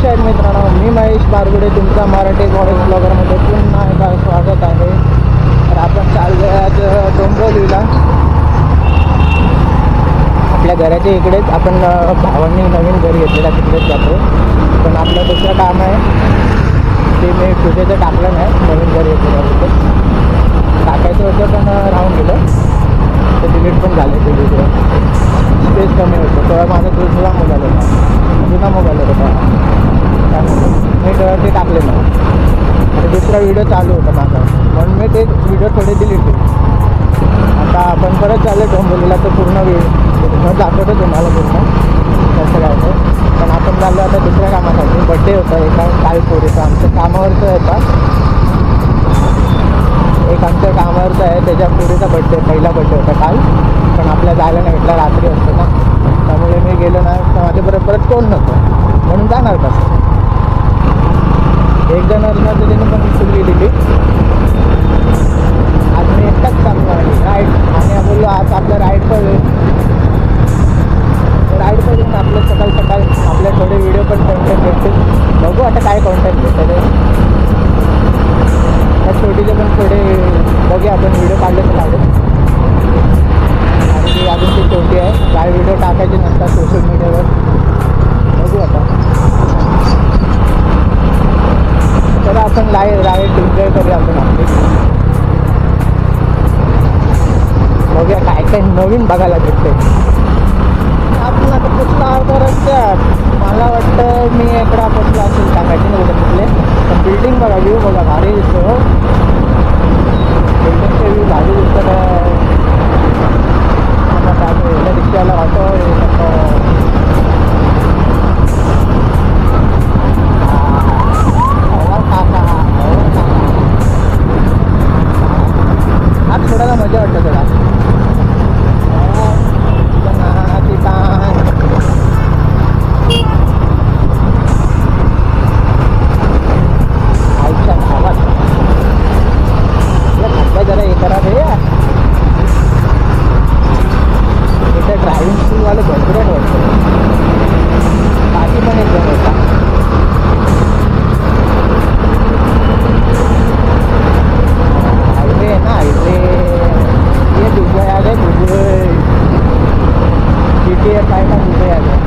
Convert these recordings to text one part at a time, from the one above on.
नमस्कार मित्रांनो, मी महेश बारगुडे तुमचा मराठी फॉरेस्ट ब्लॉगरमध्ये पुन्हा एकदा स्वागत आहे. तर आपण चाललो आहे आज डोंबिवलीला. आपल्या घराच्या इकडेच आपण भावांनी नवीन घर घेतलेला तिकडेच जातो. पण आपलं दुसरं काम आहे ते मी पूजेचं टाकलं नाही. नवीन घर घेतलेलं टाकायचं होतं पण राहून गेलं. ते डिलीट पण झाले. ते दुसरं स्पेस कमी होतं. तेव्हा माझा जुना मोबाईल होता त्यामुळे मी ते टाकले नाही. आणि दुसरा व्हिडिओ चालू होता माझा म्हणून मी ते व्हिडिओ थोडे डिलीट केले. आता आपण परत चालले डोंबिवलीला. तर पूर्ण दाखवतो तुम्हाला पूर्ण कसं काय होतं. पण आपण चाललो आता दुसऱ्या कामासाठी. बड्डे होता एका काल पोरीचा. आमच्या कामावरचं होता एक आमच्या कामावरचं आहे. त्याच्या पोरीचा पहिला बड्डे होता काल. पण आपल्या जायला नाही भेटला. रात्री असतं ना त्यामुळे मी गेलो नाही. तर माझ्याबरोबर परत कोण नव्हतं म्हणून जाणार कसं. एक जण असणार तर त्याने पण सुट्टी दिली. आज मी एकटाच चाललो आहे राईड. आणि बोललो आज आपलं राईड पण करून आपलं सकाळ आपले थोडे व्हिडिओ पण कॉन्टेंट भेटतील. बघू आता काय कॉन्टेंट भेटतं ते. त्या छोटीचे पण थोडे बघूया आपण. व्हिडिओ काढले तर काढू. आणि ती अजून ती छोटी आहे. काय व्हिडिओ टाकायचे नसतात सोशल मीडियावर. बघू आता. तर आपण राईड एन्जॉय करूया आपण आपली. बघूया काय काय नवीन बघायला भेटते. आपण आता पोचला रस्त्यात. मला वाटतं मी इकडा पोचला असेल सांगायचे ना तिथले. पण बिल्डिंग बघा, व्ह्यू बघा भारी दिसतो. बिल्डिंगचे व्ह्यू भारी दिसतं. काय रिक्षाला ऑटो आज थोड्याला मजा वाटतं थोडा. जरा हे करा रे. इथे ड्रायव्हिंग स्कूलवाले भरपूर वाटतं. बाकी पण एक जण होता. हायवे आहे ना हायवे. ये दुबई आले. दुबई GTF आहे ना दुबई आले.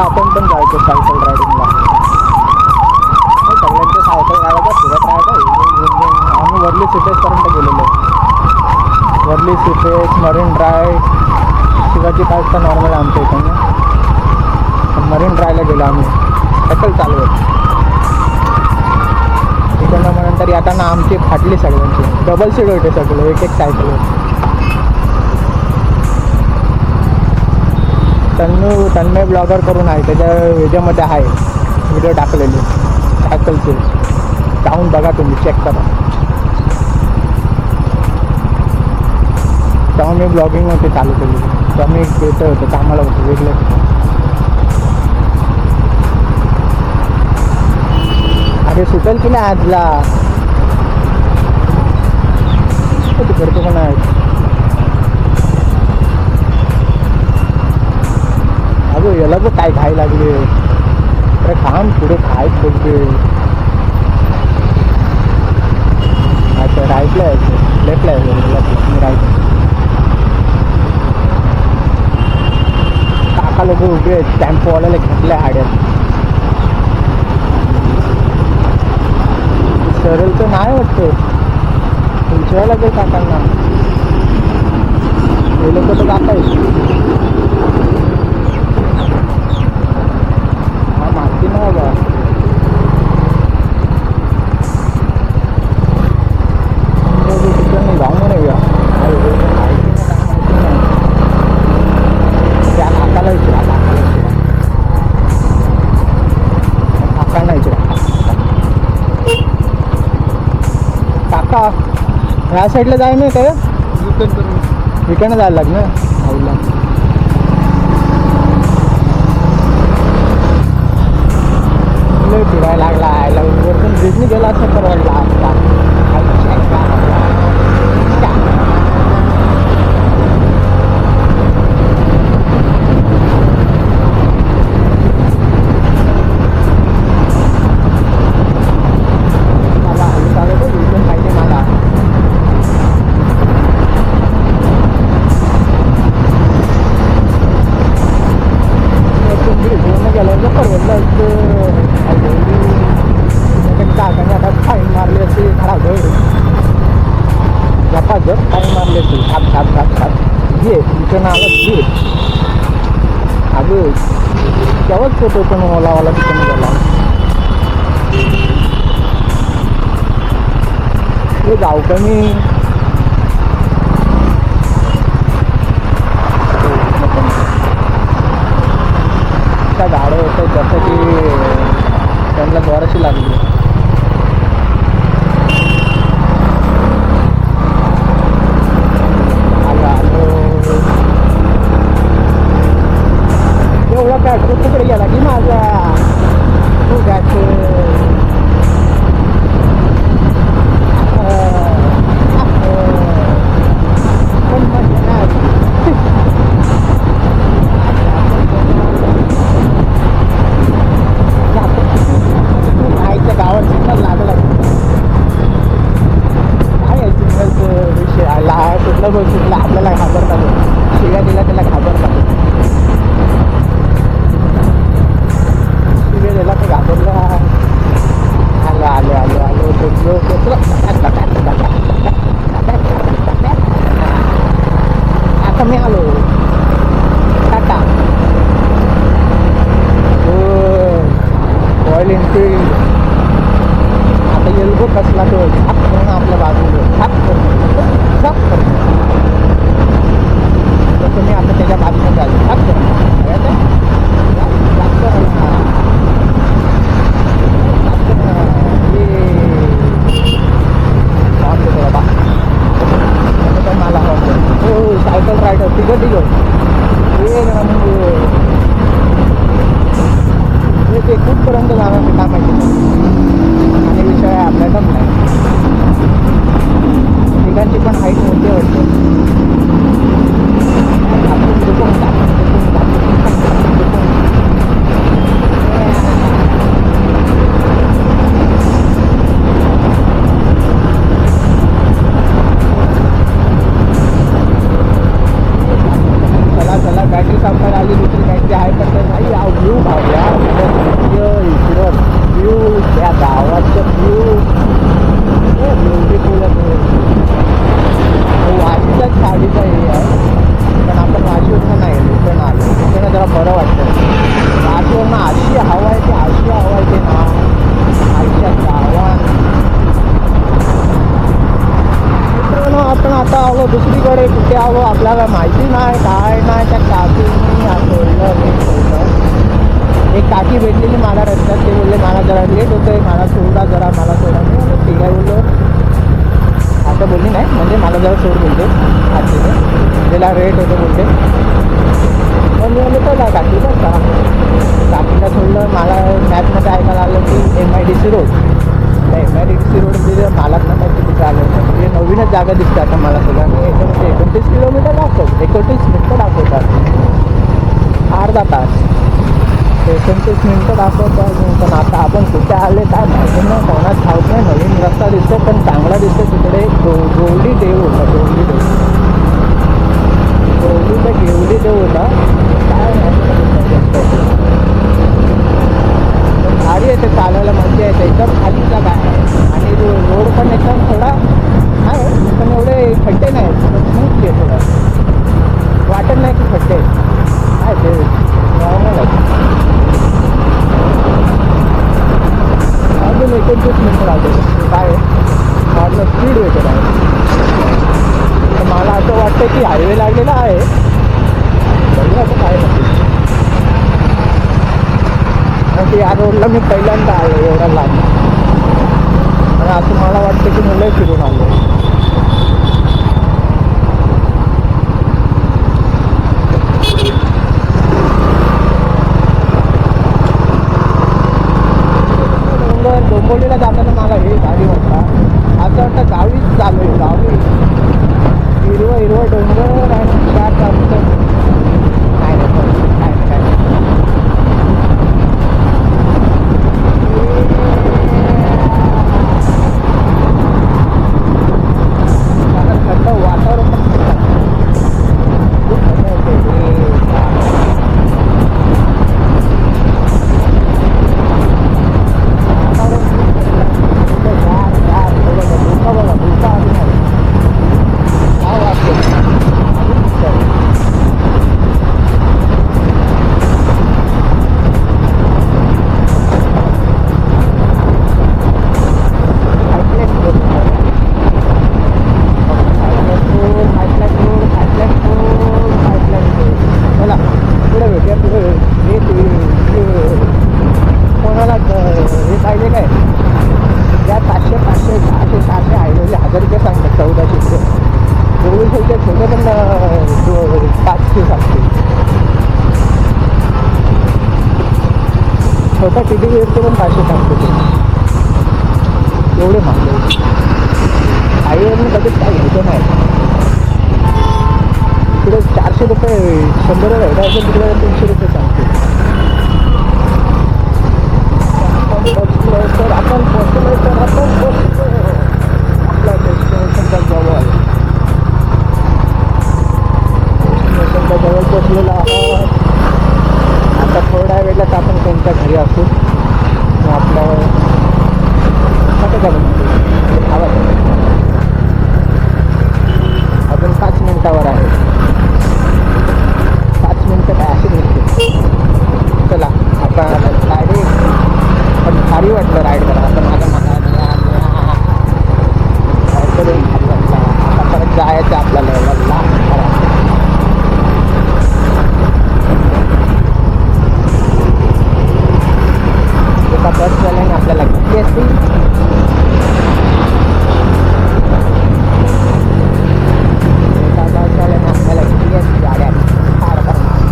आपण पण जायचं सायकल रायडिंगला. सगळ्यांचं सायकल राहायचा फिरत राहायचं. आम्ही वर्ली सिपेसपर्यंत गेलेलो. Worli sea face, marine drive, Shivaji park तर नॉर्मल आमच्या इकडनं. मरीन ड्रायव्हला गेलो आम्ही सायकल चालवत. तिकडनं मग नंतर येताना आमची फाटली सगळ्यांची. डबल सीट होते सगळं एक सायकलवर. तन्मय ब्लॉगर करून आहे, त्याच्या ह्याच्यामध्ये आहे व्हिडिओ टाकलेले सायकलचे, जाऊन बघा तुम्ही, चेक करा. तेव्हा मी ब्लॉगिंग होते चालू केली, तेव्हा मी क्रिएटर होतो, कामाला होतो वेगळं. अरे सुटेल की नाही आजला करतो पण आहे. अगं याला पण काय खाय लागले, अरे खाम पुढे खाय बोलते. अच्छा राईटला आहे, लेफ्टला आहे, मी राईट. काका लोक उभे आहेत, टेम्पोवाल्याला घेतल्या हाड्यात. सरळ तर नाही वाटतं, विचारायला लागेल काकांना. हे लोक तर काका आहेत. हा माहिती नाही बा, तिकडे जाऊन नाही या त्या काकाला विचारा, काकांना विचारा. काका ह्या साईडला जाय नाही काय, इकडनं जायला लागलं आईला. फिरायला लागला आयला, वरतून ब्रिजनी गेला असं परवडला असता. काकाने आता फाईन मारली असे खराब जपाजप फाईन मारली असे, छाप छाप छाप छाप घे तिथं आलं घे. अगं तेव्हाच फोटो पण ओलावाला तिथं गेला. हे जाऊ का मी, त्या गाड्या होत्या जसं की त्यांना द्वाराशी लागली. एवढा काय तिकडे गेला की माझा आईच्या गावात सिग्नल लागला काय आहे सिग्नलचं विषय आला. कुठलं गोष्टीला आपल्याला घाबरतात, शिव्या दिला त्याला घाबरतात. त्याला तर घाबरला. आलो आलो आलो आलो पोचलो पोचलो. आता मी आलो टाटा. रॉयल एनफिल्ड आता एल्बो कसला तो झाप करून आपल्या बाजूला झाप करून झाप करून तसं मी आता त्याच्या बाजूने झालो झाप करून सायकल रायडर तिघं ते कुठपर्यंत जाणार ते काय माहिती. आणि विषय आपल्या दम नाही, तिघांची पण हाईट मोठी वाटते. बॅटरी संपायला आली, दुसरी बॅटरी आहे पण नाही. हा व्ह्यू भावल्या इकडं व्ह्यू, त्या गावाचं व्ह्यू ब्युटिफुल आहे. वाशीच्याच साडीचा हे आहे, पण आपण वाशीवरनं नाही इकडनं आलो. इकडनं जरा बरं वाटतं. वाशीवरनं अशी हवा आहे, ते अशी हवा आहे ते ना आईच्या गावात. आपण आता आलो दुसरीकडे, कुठे आलो आपल्याला माहिती नाही, काय नाही. त्या काकींनी सोडलं मला जरा सोड बोलते आजचे त्याला रेट होतं बोलते. पण मी म्हणलं चला काकी बरं का काकीला सोडलं. मला मॅथमध्ये ऐकायला आलं की MIDC रोड, त्या MIDC रोड म्हणजे मला ना माहिती तिथे आलं म्हणजे नवीनच जागा दिसते आता मला तुला. आणि 29 किलोमीटर दाखवत, 29 मिनटं दाखवतात, अर्धा तास 29 मिनटं दाखवतात. पण आता आपण कुठे आले काय माहिती नाही, कोणाच ठाऊक नाही. नवीन रस्ता दिसतो पण चांगला दिसतो. तिकडे गोवली देव होता, गोवली देव, गोवली तर घेवली देव होता काय भारी आहे. ते चालायला मजा येते, एकदम खाली जागा आहे. आणि रोड पण एकदम थोडा आहे पण एवढे खड्डे नाही, स्मूथ आहे थोडं, वाटत नाही की खड्डे आहे, ते नॉर्मल आहे. अजून 29 मिनटं लागेल काय नॉर्मल स्पीड वेटर आहे. तर मला असं वाटतं की हायवे लागलेला आहे, बघूया असं काय नसेल. आणि या रोडला मी पहिल्यांदा आलो एवढा लांब, आणि असं मला वाटतं की मुलं फिरून आलो. डोंबिवलीला जाताना मला हे गाडी वाटता असं वाटतं गावीच चालू आहे, गावी हिरवं हिरवं डोंगर आणि चार चालतं काय नाही काय थंड वातावरण पण खूप मजा येते. कोणाला हे पाहिजे काय या 500 500 600 600 हायवेले 1000 रुपये सांगतात, 1400 रुपये. दोघे छोटे छोटे पण 500 सांगते. छोटा किती वेळचे पण 500 सांगतो ते, एवढे महाग हायवेवरून कधीच काही घ्यायचं नाही. तिकडे 400 रुपये 100 रुपये भेटायचं, तिकडे 300 रुपये सांगतो. तर आपण पोचलो तर आपण पोचतो आपल्या डेस्टिनेशनच्या जवळ, डेस्टिनेशनच्या जवळ पोचलेलो आहोत. आता थोड्या वेळात आपण त्यांच्या घरी असू. आपल्यावर कसं करून आवाज अजून 5 मिनिटावर आहे, 5 मिनिटं काय अशी निघते. चला आपण गाडी पण भारी वाटलं राईड करा. आपण माझा करून आता परत जायचं आपल्याला एवढा करा. एका बसवाल्याने आपल्याला घेतली असती. एका बसवाल्याने आपल्याला घेतली असती गाड्या फार करणार.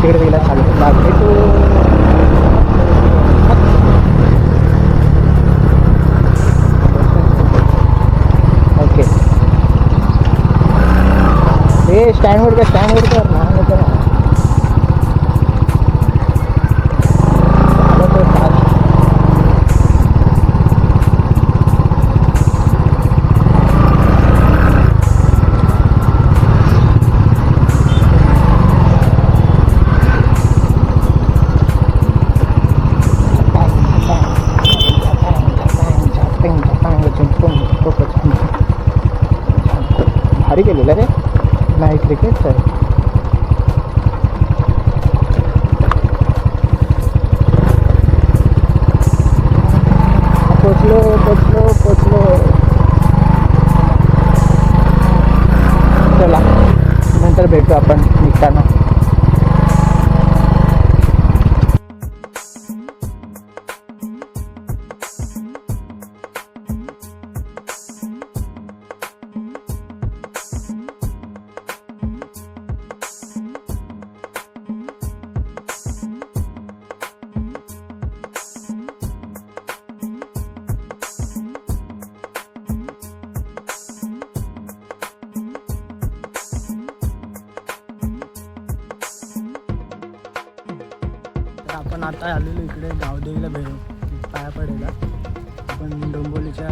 तिकडे गेला चालू लागले तो ओके. हे स्टँडवर का स्टँडवर कर ना लावलेलं रे नाईट क्रिकेट. तर पोचलो. चला नंतर भेटू आपण निघताना. आपण आता आलेलो इकडे गावदेवीला पाया पडायला. आपण डोंबिवलीच्या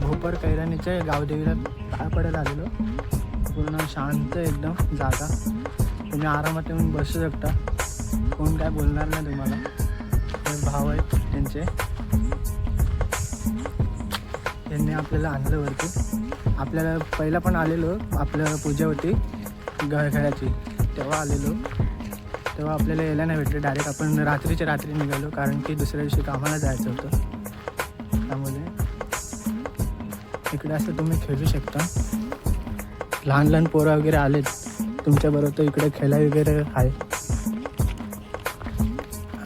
भोपर कैराणीच्या गावदेवीला पाया पडायला आलेलो. पूर्ण शांत एकदम जागा, तुम्ही आरामात येऊन बसू शकता, कोण काय बोलणार नाही तुम्हाला. ते भाव आहेत त्यांचे, त्यांनी आपल्याला आणलं वरती. आपल्याला पहिला पण आलेलो, आपल्याला पूजा होती गळखेळाची, तेव्हा आलेलो. तेव्हा आपल्याला यायला नाही भेटलं, डायरेक्ट आपण रात्रीच्या रात्री निघालो, कारण की दुसऱ्या दिवशी कामाला जायचं होतं. त्यामुळे इकडे असं तुम्ही खेळू शकता. लहान लहान पोरं वगैरे आलेत तुमच्याबरोबर, तर इकडे खेळा वगैरे आहे.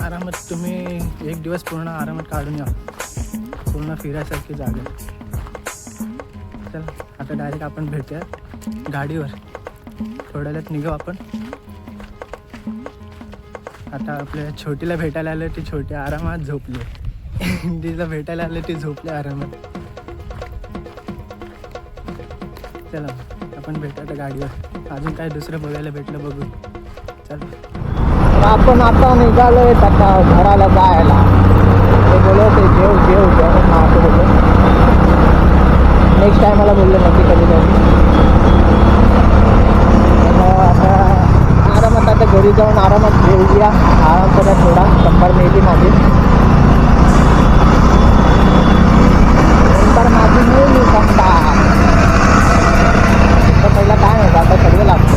आरामात तुम्ही एक दिवस पूर्ण आरामात काढून या, पूर्ण फिरायसारखी जागा. चल आता डायरेक्ट आपण भेटूया गाडीवर, थोड्या वेळात निघू आपण. आता आपल्या छोटीला भेटायला आलं, ती छोटी आरामात झोपली. तिला भेटायला आलं, ती झोपली आरामात. चला आपण भेटू आता गाडीवर. अजून काय दुसरं बघायला भेटलं बघू. चल आपण आता निघालोय आता घराला जायला. ते बोलवते जेव बोललो. नेक्स्ट टायमाला बोललो नक्की कधी जाऊ. आता आरामात आता घरी जाऊन आरामात घेऊया, आराम करा थोडा. कंबर मेली माझी, नंतर माझी मिळली कंबर. तर पहिला काय होतं, आता सर्व लागतो.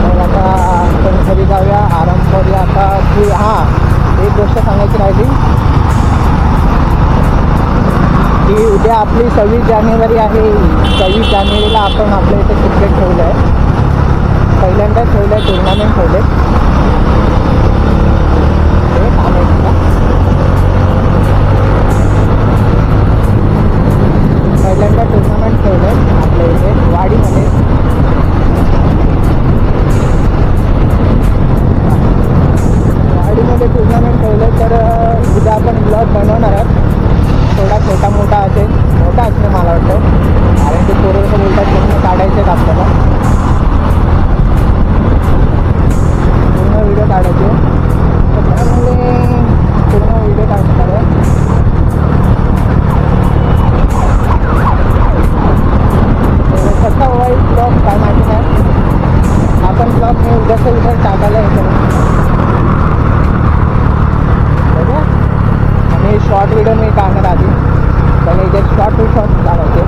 तर आता आपण घरी जाऊया, आराम करूया आता. की हां, एक गोष्ट सांगायची राहिली की उद्या आपली 26 जानेवारी आहे. 26 जानेवारीला आपण आपल्या इथे क्रिकेट ठेवलं आहे, पहिल्यांदा ठेवलं आहे, टुर्नामेंट ठेवले. पहिल्यांदा टुर्नामेंट ठेवलं आहे आपल्या इथे वाडीमध्ये. वाडीमध्ये टुर्नामेंट ठेवलं. तर उद्या आपण ब्लॉग बनवणार आहोत, थोडा छोटा मोठा असेल, मोठा असणे मला वाटतं, कारण ते पोरं बोलतात पूर्ण काढायचे आपल्याला, पूर्ण व्हिडिओ काढायचे. तर त्यामुळे पूर्ण व्हिडिओ काढणार आहे. कसा होईल ब्लॉग काय माहिती नाही. आपण ब्लॉग मी उद्या टाकायला येतो आणि शॉर्ट व्हिडिओ मी काढणार आधी. त्याने इथे शॉर्ट काढायचे,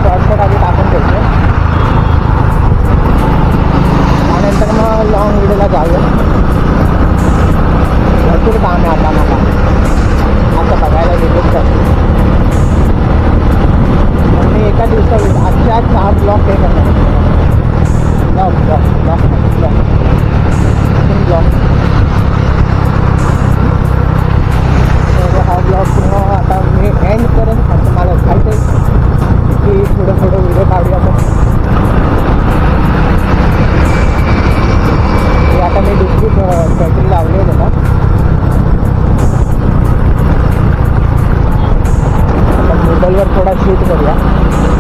शॉर्ट आधी टाकून द्यायचे, त्यानंतर मग लॉंग व्हिडिओला जाऊया. भरपूर काम आहे आता मला, आता बघायला गेलो तर मी एका दिवसात आजच्या 4 ब्लॉग हे करणार. हा ब्लॉग पूर्ण आता मी एंड करेन. असं मला खायचं की थोडं व्हिडिओ काढूया आपण. हे आता मी दुसरी बॅटरी लावली आहे त्याला. मोबाईलवर थोडा शूट करूया,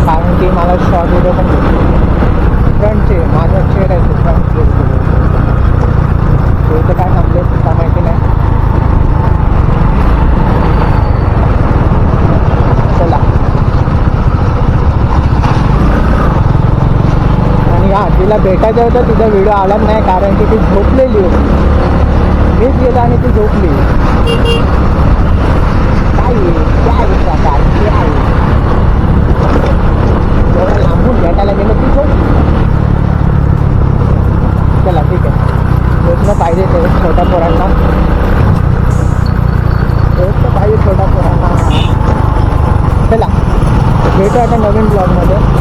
कारण की मला शॉर्ट व्हिडिओ पण भेटतो. फ्रंटचे माझा चेअर आहे, फ्रंट चेअर इथं काय थांबले का माहिती नाही. चला. आणि हा तिला भेटायचं होतं, तिचा व्हिडिओ आलाच नाही, कारण की ती झोपलेली होती. मीच गेला आणि ती झोपली. क्या आहे प्रकार क्या आहे एवढं लांबून भेटायला गेलं ती छोटी. चला ठीक आहे, योजना पाहिजे ते छोट्या पोरांना, योजना पाहिजे छोट्या पोरांना. चला भेटू आता नवीन ब्लॉगमध्ये.